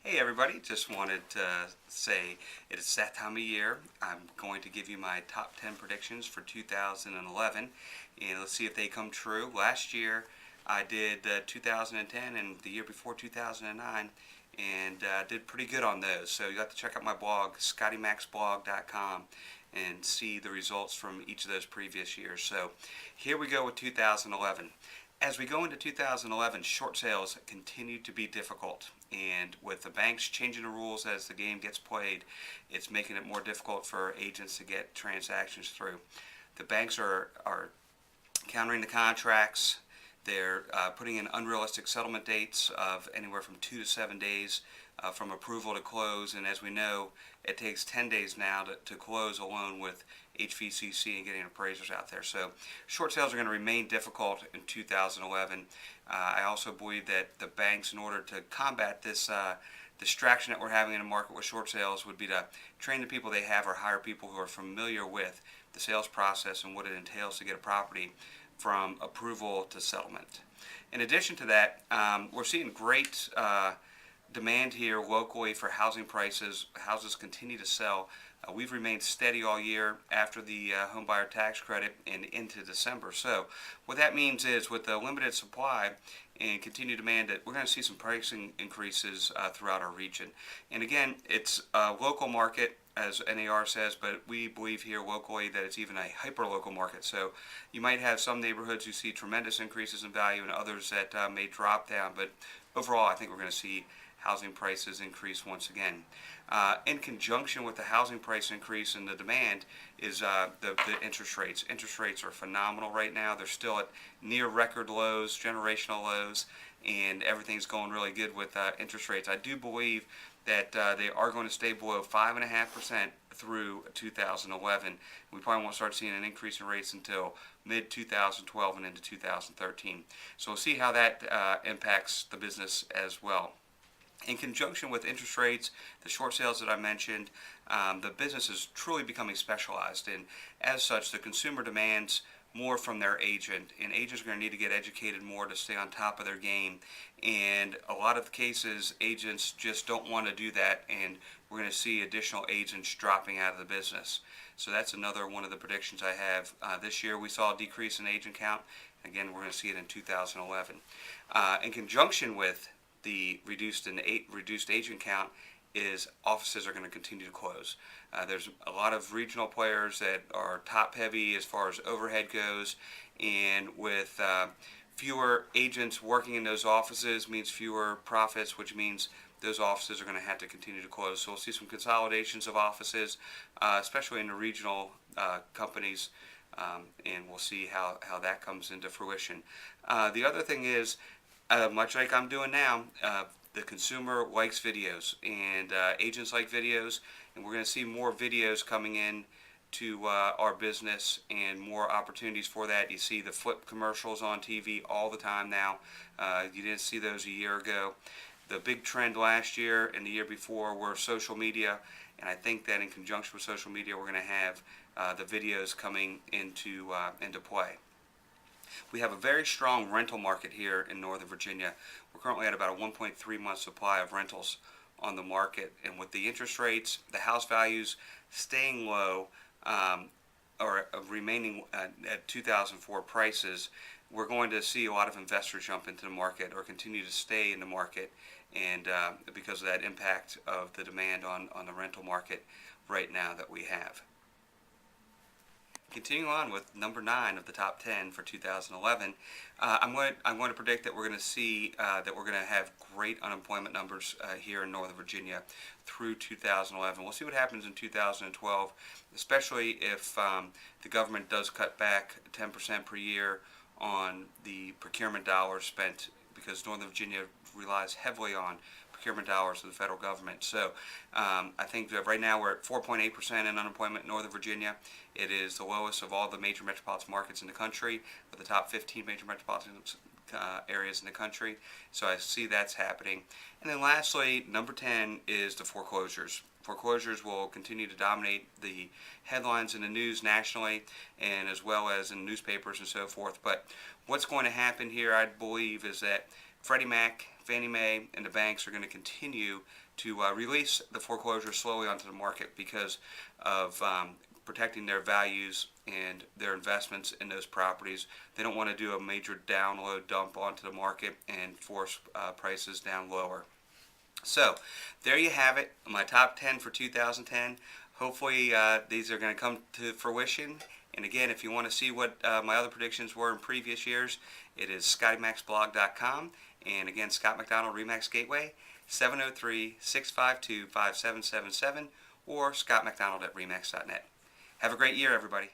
Hey everybody, just wanted to say it is that time of year. I'm going to give you my top 10 predictions for 2011 and let's see if they come true. Last year I did 2010 and the year before 2009 and did pretty good on those. So you have to check out my blog, scottymaxblog.com, and see the results from each of those previous years. So here we go with 2011. As we go into 2011, short sales continue to be difficult, and with the banks changing the rules as the game gets played, it's making it more difficult for agents to get transactions through. The banks are countering the contracts. They're putting in unrealistic settlement dates of anywhere from 2 to 7 days from approval to close, and as we know, it takes 10 days now to close a loan with HVCC and getting appraisers out there. So short sales are going to remain difficult in 2011. I also believe that the banks, in order to combat this distraction that we're having in the market with short sales, would be to train the people they have or hire people who are familiar with the sales process and what it entails to get a property from approval to settlement. In addition to that, we're seeing great demand here locally for housing prices. Houses continue to sell. We've remained steady all year after the home buyer tax credit and into December. So what that means is, with the limited supply and continued demand, that we're going to see some pricing increases throughout our region. And again, it's a local market, as NAR says, but we believe here locally that it's even a hyper-local market. So you might have some neighborhoods who see tremendous increases in value and others that may drop down, but overall I think we're going to see housing prices increase once again. In conjunction with the housing price increase and the demand is the interest rates. Interest rates are phenomenal right now. They're still at near record lows, generational lows, and everything's going really good with interest rates. I do believe that they are going to stay below 5.5% through 2011. We probably won't start seeing an increase in rates until mid-2012 and into 2013. So we'll see how that impacts the business as well. In conjunction with interest rates, the short sales that I mentioned, the business is truly becoming specialized, and as such, the consumer demands more from their agent, and agents are going to need to get educated more to stay on top of their game. And a lot of cases, agents just don't want to do that, and we're going to see additional agents dropping out of the business. So that's another one of the predictions I have. This year we saw a decrease in agent count. Again, we're going to see it in 2011. In conjunction with the reduced agent count is offices are going to continue to close. There's a lot of regional players that are top heavy as far as overhead goes, and with fewer agents working in those offices means fewer profits, which means those offices are going to have to continue to close. So we'll see some consolidations of offices, especially in the regional companies, and we'll see how that comes into fruition. The other thing is, much like I'm doing now, the consumer likes videos, and agents like videos, and we're going to see more videos coming in to our business and more opportunities for that. You see the flip commercials on TV all the time now. You didn't see those a year ago. The big trend last year and the year before were social media, and I think that in conjunction with social media, we're going to have the videos coming into play. We have a very strong rental market here in Northern Virginia. We're currently at about a 1.3 month supply of rentals on the market, and with the interest rates, the house values staying low or remaining at 2004 prices, we're going to see a lot of investors jump into the market or continue to stay in the market, and because of that impact of the demand on the rental market right now that we have. Continuing on with number 9 of the top 10 for 2011, I'm going to predict that we're going to see that we're going to have great unemployment numbers here in Northern Virginia through 2011. We'll see what happens in 2012, especially if the government does cut back 10% per year on the procurement dollars spent, because Northern Virginia relies heavily on procurement dollars of the federal government. So I think that right now we're at 4.8% in unemployment in Northern Virginia. It is the lowest of all the major metropolitan markets in the country, with the top 15 major metropolitan areas in the country. So I see that's happening. And then lastly, number 10 is the foreclosures. Foreclosures will continue to dominate the headlines in the news nationally, and as well as in newspapers and so forth. But what's going to happen here, I believe, is that Freddie Mac, Fannie Mae, and the banks are going to continue to release the foreclosures slowly onto the market because of protecting their values and their investments in those properties. They don't want to do a major download dump onto the market and force prices down lower. So there you have it, my top 10 for 2010. Hopefully these are going to come to fruition. And again, if you want to see what my other predictions were in previous years, it is ScottyMaxBlog.com. And again, Scott MacDonald Remax Gateway, 703-652-5777, or scottmacdonald@remax.net. Have a great year, everybody.